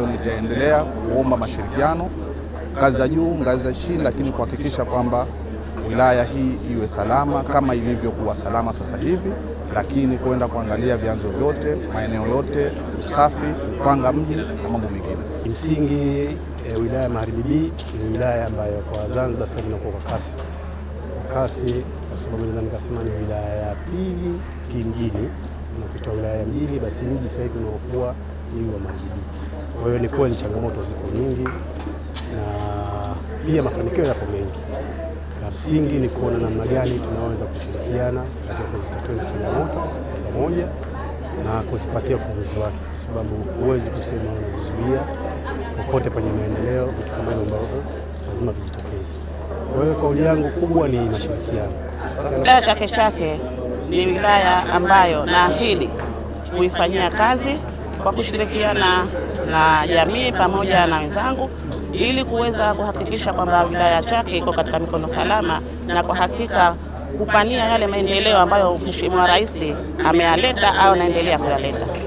Nitaendelea kuomba mashirikiano ngazi za juu, ngazi za chini, lakini kuhakikisha kwamba wilaya hii iwe salama kama ilivyokuwa salama sasa hivi, lakini kwenda kuangalia vyanzo vyote, maeneo yote, usafi, kupanga mji na mambo mengine. Msingi wilaya ya Magharibi B ni wilaya ambayo kwa Zanzibar sasa inakuwa kwa kasi, kwa sababu naweza nikasema ni wilaya ya pili mjini. Ukitoa wilaya ya mjini, basi mji sasa hivi unaokuwa ni wa Magharibi B. Kwa hiyo ni kweli changamoto ziko nyingi na pia mafanikio yapo mengi. Msingi ni kuona namna gani tunaweza kushirikiana katika kuzitatua hizo changamoto pamoja na kuzipatia ufumbuzi wake, kwa sababu huwezi kusema unazizuia popote penye maendeleo, vitu kama hivyo ambavyo lazima vijitokeze. Kwa hiyo kauli yangu kubwa ni mashirikiano. Wilaya Chake Chake ni wilaya ambayo naahidi kuifanyia kazi kwa kushirikiana na jamii pamoja na wenzangu ili kuweza kuhakikisha kwamba wilaya Chake iko katika mikono salama na kwa hakika kupania yale maendeleo ambayo Mheshimiwa Rais ameyaleta au anaendelea kuyaleta.